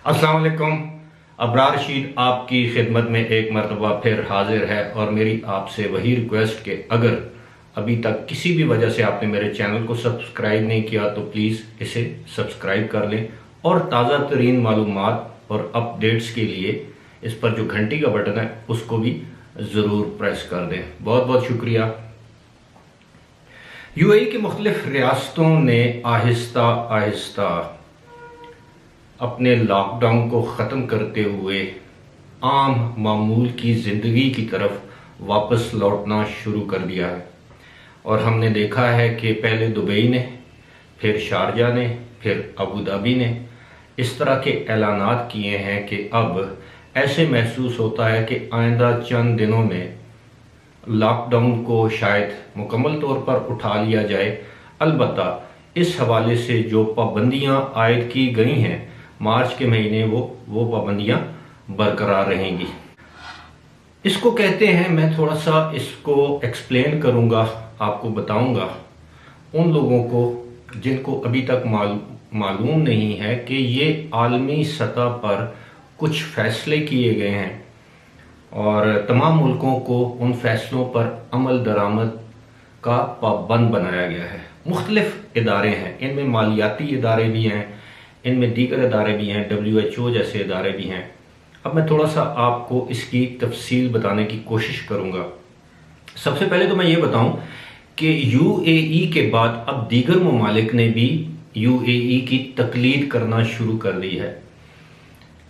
अस्सलाम वालेकुम। अबरार रशीद आपकी खिदमत में एक मरतबा फिर हाजिर है और मेरी आपसे वही रिक्वेस्ट कि अगर अभी तक किसी भी वजह से आपने मेरे चैनल को सब्सक्राइब नहीं किया तो प्लीज़ इसे सब्सक्राइब कर लें और ताज़ा तरीन मालूमात और अपडेट्स के लिए इस पर जो घंटी का बटन है उसको भी ज़रूर प्रेस कर दें। बहुत बहुत शुक्रिया। यूएई की मुख्तलिफ रियासतों ने आहिस्ता आहिस्ता अपने लॉकडाउन को ख़त्म करते हुए आम मामूल की ज़िंदगी की तरफ वापस लौटना शुरू कर दिया है और हमने देखा है कि पहले दुबई ने, फिर शारजा ने, फिर अबू धाबी ने इस तरह के ऐलानात किए हैं कि अब ऐसे महसूस होता है कि आइंदा चंद दिनों में लॉकडाउन को शायद मुकम्मल तौर पर उठा लिया जाए। अलबत्ता इस हवाले से जो पाबंदियां आयद की गई हैं मार्च के महीने वो पाबंदियां बरकरार रहेंगी। इसको कहते हैं, मैं थोड़ा सा इसको एक्सप्लेन करूंगा, आपको बताऊंगा उन लोगों को जिनको अभी तक मालूम नहीं है कि ये आलमी सतह पर कुछ फैसले किए गए हैं और तमाम मुल्कों को उन फैसलों पर अमल दरामद का पाबंद बनाया गया है। मुख्तलिफ इदारे हैं, इनमें मालियाती इदारे भी हैं, इनमें दीगर इदारे भी हैं, WHO जैसे इदारे भी हैं। अब मैं थोड़ा सा आपको इसकी तफसील बताने की कोशिश करूंगा। सबसे पहले तो मैं ये बताऊं कि यूएई के बाद अब दीगर ममालिक ने भी यूएई की तकलीद करना शुरू कर दी है।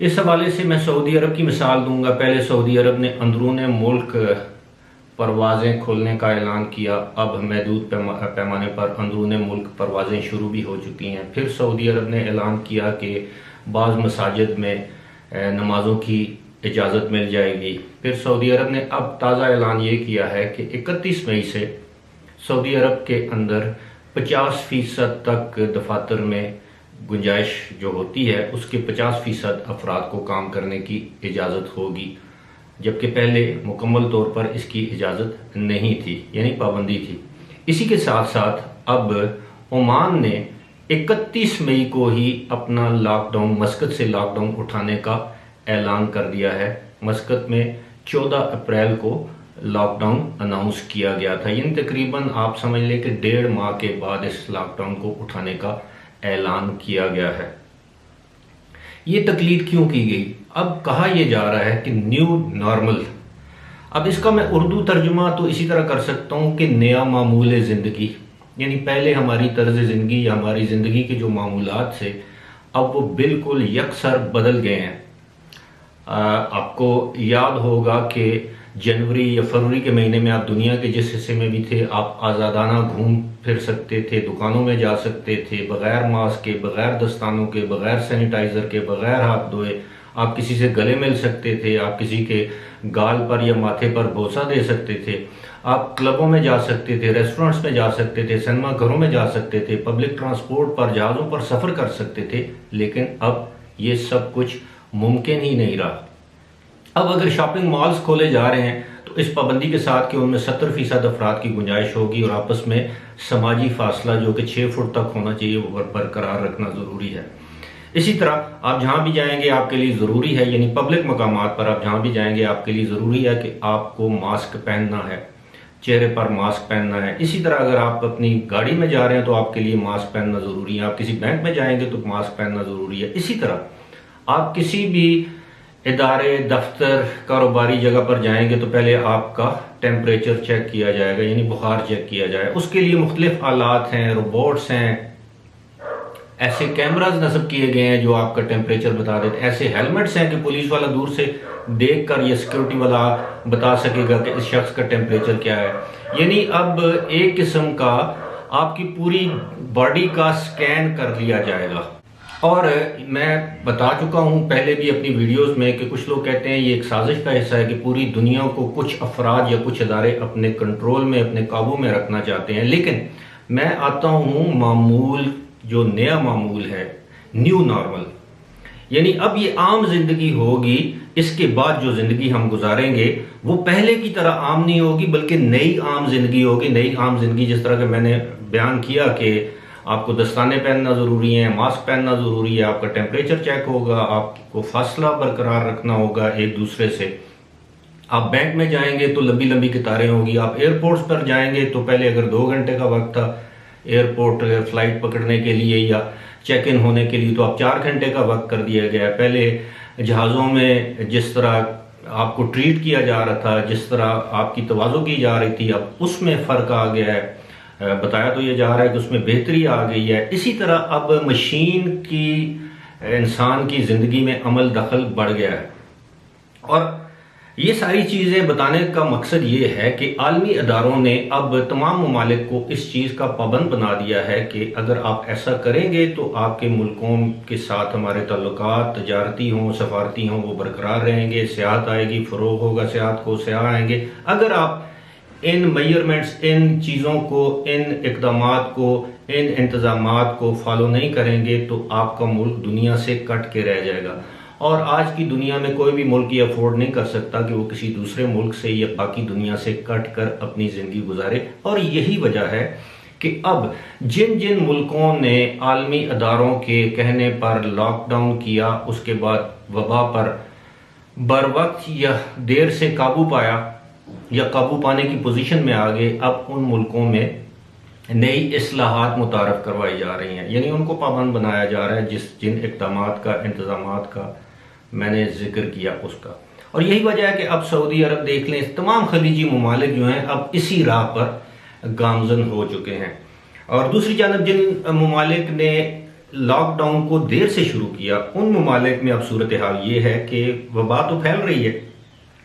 इस हवाले से मैं सऊदी अरब की मिसाल दूंगा। पहले सऊदी अरब ने अंदरून मुल्क परवाज़ें खोलने का ऐलान किया, अब महदूद पैमाने पर अंदरून मुल्क परवाज़ें शुरू भी हो चुकी हैं। फिर सऊदी अरब ने ऐलान किया कि बाज़ मसाजिद में नमाज़ों की इजाज़त मिल जाएगी। फिर सऊदी अरब ने अब ताज़ा ऐलान ये किया है कि 31 मई से सऊदी अरब के अंदर 50% तक दफातर में गुंजाइश जो होती है उसके 50% अफराद को काम करने की इजाज़त होगी, जबकि पहले मुकम्मल तौर पर इसकी इजाज़त नहीं थी, यानी पाबंदी थी। इसी के साथ साथ अब ओमान ने 31 मई को ही अपना लॉकडाउन, मस्कत से लॉकडाउन उठाने का ऐलान कर दिया है। मस्कत में 14 अप्रैल को लॉकडाउन अनाउंस किया गया था, यानी तकरीबन आप समझ लें कि 1.5 माह के बाद इस लॉकडाउन को उठाने का ऐलान किया गया है। ये तकलीद क्यों की गई? अब कहा यह जा रहा है कि न्यू नॉर्मल। अब इसका मैं उर्दू तर्जुमा तो इसी तरह कर सकता हूँ कि नया मामूल ज़िंदगी, यानी पहले हमारी तर्ज ज़िंदगी या हमारी ज़िंदगी के जो मामूलात थे अब वो बिल्कुल यकसर बदल गए हैं। आपको याद होगा कि जनवरी या फरवरी के महीने में आप दुनिया के जिस हिस्से में भी थे आप आज़ादाना घूम फिर सकते थे, दुकानों में जा सकते थे, बग़ैर मास्क के, बग़ैर दस्तानों के, बग़ैर सैनिटाइज़र के, बग़ैर हाथ धोए आप किसी से गले मिल सकते थे, आप किसी के गाल पर या माथे पर बोसा दे सकते थे, आप क्लबों में जा सकते थे, रेस्टोरेंट्स में जा सकते थे, सिनेमा घरों में जा सकते थे, पब्लिक ट्रांसपोर्ट पर, जहाज़ों पर सफ़र कर सकते थे। लेकिन अब ये सब कुछ मुमकिन ही नहीं रहा। अब अगर शॉपिंग मॉल्स खोले जा रहे हैं तो इस पाबंदी के साथ कि उनमें 70% अफराद की गुंजाइश होगी और आपस में समाजी फासला जो कि 6 फुट तक होना चाहिए वो बरकरार रखना ज़रूरी है। इसी तरह आप जहाँ भी जाएंगे आपके लिए ज़रूरी है, यानी पब्लिक मकामात पर आप जहाँ भी जाएंगे आपके लिए ज़रूरी है कि आपको मास्क पहनना है, चेहरे पर मास्क पहनना है। इसी तरह अगर आप अपनी गाड़ी में जा रहे हैं तो आपके लिए मास्क पहनना ज़रूरी है, आप किसी बैंक में जाएंगे तो मास्क पहनना ज़रूरी है। इसी तरह आप किसी भी इदारे, दफ्तर, कारोबारी जगह पर जाएंगे तो पहले आपका टेम्परेचर चेक किया जाएगा, यानी बुखार चेक किया जाए। उसके लिए मुख्तलिफ आलात हैं, रोबोट्स हैं, ऐसे कैमराज नस्ब किए गए हैं जो आपका टेम्परेचर बता देते हैं, ऐसे हेलमेट्स हैं कि पुलिस वाला दूर से देखकर या सिक्योरिटी वाला बता सकेगा कि इस शख्स का टेम्परेचर क्या है। यानी अब एक किस्म का आपकी पूरी बॉडी का स्कैन कर लिया जाएगा। और मैं बता चुका हूं पहले भी अपनी वीडियोस में कि कुछ लोग कहते हैं ये एक साजिश का हिस्सा है कि पूरी दुनिया को कुछ अफराद या कुछ इदारे अपने कंट्रोल में, अपने काबू में रखना चाहते हैं। लेकिन मैं आता हूं मामूल, जो नया मामूल है, न्यू नॉर्मल, यानी अब ये आम जिंदगी होगी। इसके बाद जो जिंदगी हम गुजारेंगे वो पहले की तरह आम नहीं होगी बल्कि नई आम जिंदगी होगी। नई आम जिंदगी जिस तरह के मैंने बयान किया कि आपको दस्ताने पहनना ज़रूरी है, मास्क पहनना ज़रूरी है, आपका टेम्परेचर चेक होगा, आपको फासला बरकरार रखना होगा एक दूसरे से। आप बैंक में जाएंगे तो लंबी लंबी कतारें होगी। आप एयरपोर्ट्स पर जाएंगे तो पहले अगर 2 घंटे का वक्त था एयरपोर्ट फ्लाइट पकड़ने के लिए या चेक इन होने के लिए, तो अब 4 घंटे का वक्त कर दिया गया है। पहले जहाज़ों में जिस तरह आपको ट्रीट किया जा रहा था, जिस तरह आपकी तवाज़ो की जा रही थी, अब उसमें फ़र्क आ गया है। बताया तो ये जा रहा है कि उसमें बेहतरी आ गई है। इसी तरह अब मशीन की इंसान की ज़िंदगी में अमल दखल बढ़ गया है। और ये सारी चीज़ें बताने का मकसद ये है कि आलमी अदारों ने अब तमाम ममालिक को इस चीज़ का पाबंद बना दिया है कि अगर आप ऐसा करेंगे तो आपके मुल्कों के साथ हमारे ताल्लुकात तजारती हों, सफारती हों, वो बरकरार रहेंगे, सियाहत आएगी, फ़रोग़ होगा सियाहत को, सयाह आएंगे। अगर आप इन मेजरमेंट्स, इन चीज़ों को, इन इक़दामात को, इन इंतज़ामात को फॉलो नहीं करेंगे तो आपका मुल्क दुनिया से कट के रह जाएगा। और आज की दुनिया में कोई भी मुल्क ये अफोर्ड नहीं कर सकता कि वो किसी दूसरे मुल्क से या बाकी दुनिया से कट कर अपनी ज़िंदगी गुजारे। और यही वजह है कि अब जिन जिन मुल्कों ने आलमी अदारों के कहने पर लॉकडाउन किया, उसके बाद वबा पर बर वक्त या देर से काबू पाया या काबू पाने की पोजीशन में आ गए, अब उन मुल्कों में नई इस्लाहात मुतारफ़ करवाई जा रही हैं, यानी उनको पाबंद बनाया जा रहा है जिन इक़दामात का, इंतज़ामात का मैंने जिक्र किया उसका। और यही वजह है कि अब सऊदी अरब देख लें, तमाम खलीजी ममालिक जो हैं अब इसी राह पर गामजन हो चुके हैं। और दूसरी जानब जिन ममालिक ने लॉकडाउन को देर से शुरू किया, उन ममालिक में अब सूरत हाल ये है कि वबा तो फैल रही है,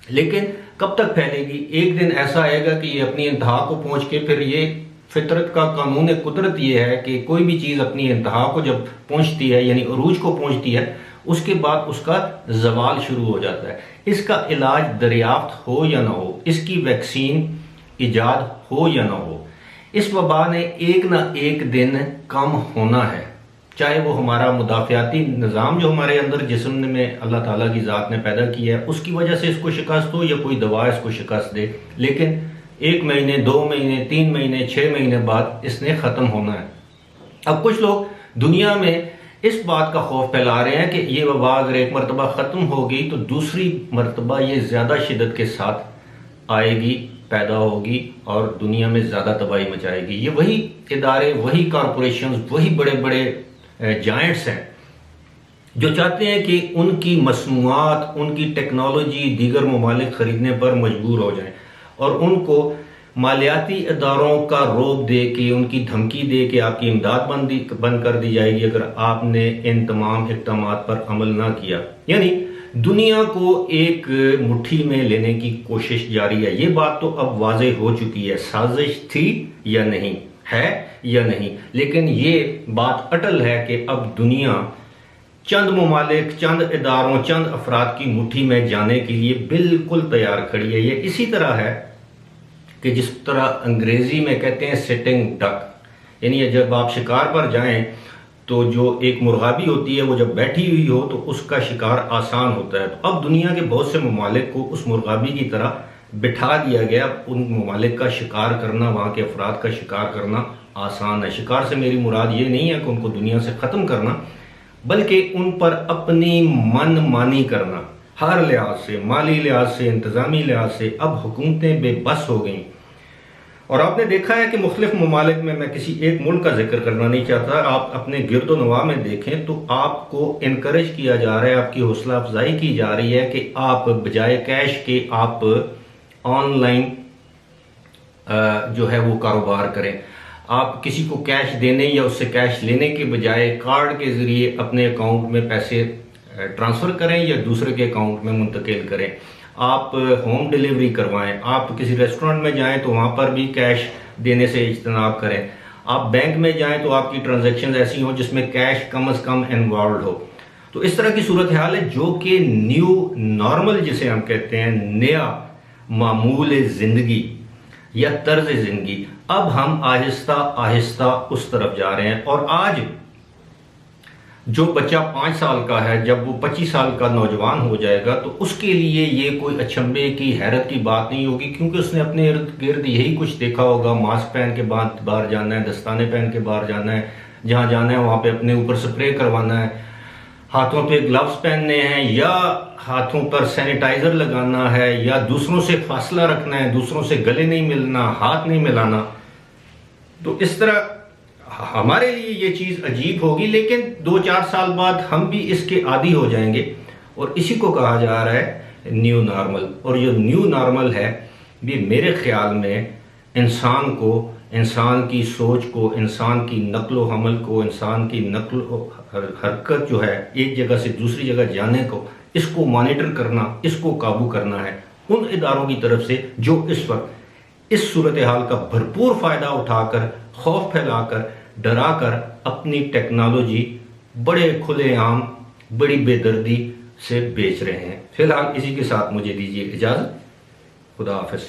लेकिन कब तक फैलेगी? एक दिन ऐसा आएगा कि ये अपनी इंतहा को पहुँच के, फिर ये फितरत का कानून कुदरत ये है कि कोई भी चीज़ अपनी इंतहा को जब पहुँचती है, यानी अरूज को पहुँचती है, उसके बाद उसका जवाल शुरू हो जाता है। इसका इलाज दरियाफ्त हो या ना हो, इसकी वैक्सीन इजाद हो या ना हो, इस वबा ने एक ना एक दिन कम होना है। चाहे वो हमारा मुदाफ़ियाती निज़ाम जो हमारे अंदर जिस्म में अल्लाह ताला की ज़ात ने पैदा किया है उसकी वजह से इसको शिकस्त हो, या कोई दवा इसको शिकस्त दे, लेकिन 1 महीने, 2 महीने, 3 महीने, 6 महीने बाद इसने ख़त्म होना है। अब कुछ लोग दुनिया में इस बात का खौफ फैला रहे हैं कि ये वबा अगर एक मरतबा ख़त्म हो गई तो दूसरी मरतबा ये ज़्यादा शिद्दत के साथ आएगी, पैदा होगी और दुनिया में ज़्यादा तबाही मचाएगी। ये वही इदारे, वही कॉरपोरेशन, वही बड़े बड़े जायंट्स हैं जो चाहते हैं कि उनकी मसनूआत, उनकी टेक्नोलॉजी दीगर ममालिक ख़रीदने पर मजबूर हो जाएं और उनको मालियाती इदारों का रोब दे के, उनकी धमकी दे के आपकी इमदाद बंद कर दी जाएगी अगर आपने इन तमाम इक़दामात पर अमल ना किया। यानी दुनिया को एक मुट्ठी में लेने की कोशिश जारी है। ये बात तो अब वाज़ेह हो चुकी है, साजिश थी या नहीं, है या नहीं, लेकिन ये बात अटल है कि अब दुनिया चंद ममालिक, चंद इदारों, चंद अफराद की मुट्ठी में जाने के लिए बिल्कुल तैयार खड़ी है। ये इसी तरह है कि जिस तरह अंग्रेजी में कहते हैं सिटिंग डक, यानी जब आप शिकार पर जाएं तो जो एक मुर्गाबी होती है वो जब बैठी हुई हो तो उसका शिकार आसान होता है। तो अब दुनिया के बहुत से ममालिक को उस मुर्गाबी की तरह बिठा दिया गया। उन ममालिक का शिकार करना, वहाँ के अफराद का शिकार करना आसान है। शिकार से मेरी मुराद ये नहीं है कि उनको दुनिया से ख़त्म करना, बल्कि उन पर अपनी मन मानी करना। हर लिहाज से, माली लिहाज से, इंतज़ामी लिहाज से अब हुकूमतें बेबस हो गई। और आपने देखा है कि मुख्तलिफ ममालिक में, मैं किसी एक मुल्क का जिक्र करना नहीं चाहता, आप अपने गिरदो नवा में देखें तो आपको इनकरेज किया जा रहा है, आपकी हौसला अफजाई की जा रही है कि आप बजाय कैश के आप ऑनलाइन जो है वो कारोबार करें। आप किसी को कैश देने या उससे कैश लेने के बजाय कार्ड के ज़रिए अपने अकाउंट में पैसे ट्रांसफ़र करें या दूसरे के अकाउंट में मुंतकिल करें। आप होम डिलीवरी करवाएं, आप किसी रेस्टोरेंट में जाएं तो वहाँ पर भी कैश देने से इज्तनाब करें। आप बैंक में जाएं तो आपकी ट्रांजैक्शन ऐसी हों जिसमें कैश कम से कम इन्वॉल्व हो। तो इस तरह की सूरत हाल है जो कि न्यू नॉर्मल जिसे हम कहते हैं, नया मामूल ज़िंदगी या तर्ज ज़िंदगी, अब हम आहिस्ता आहिस्ता उस तरफ जा रहे हैं। और आज जो बच्चा 5 साल का है जब वो 25 साल का नौजवान हो जाएगा तो उसके लिए ये कोई अचंभे की हैरत की बात नहीं होगी, क्योंकि उसने अपने इर्द गिर्द यही कुछ देखा होगा। मास्क पहन के बाहर जाना है, दस्ताने पहन के बाहर जाना है, जहाँ जाना है वहाँ पे अपने ऊपर स्प्रे करवाना है, हाथों पे ग्लव्स पहनने हैं या हाथों पर सैनिटाइजर लगाना है, या दूसरों से फासला रखना है, दूसरों से गले नहीं मिलना, हाथ नहीं मिलाना। तो इस तरह हमारे लिए ये चीज अजीब होगी, लेकिन 2-4 साल बाद हम भी इसके आदी हो जाएंगे और इसी को कहा जा रहा है न्यू नॉर्मल। और जो न्यू नॉर्मल है भी मेरे ख्याल में इंसान को, इंसान की सोच को, इंसान की नक्लो हमल को, इंसान की नक्लो हरकत जो है एक जगह से दूसरी जगह जाने को, इसको मॉनिटर करना, इसको काबू करना है उन इदारों की तरफ से जो इस वक्त इस सूरत हाल का भरपूर फायदा उठाकर, खौफ फैलाकर, डराकर अपनी टेक्नोलॉजी बड़े खुलेआम, बड़ी बेदर्दी से बेच रहे हैं। फिलहाल इसी के साथ मुझे दीजिए इजाजत। खुदा हाफिज।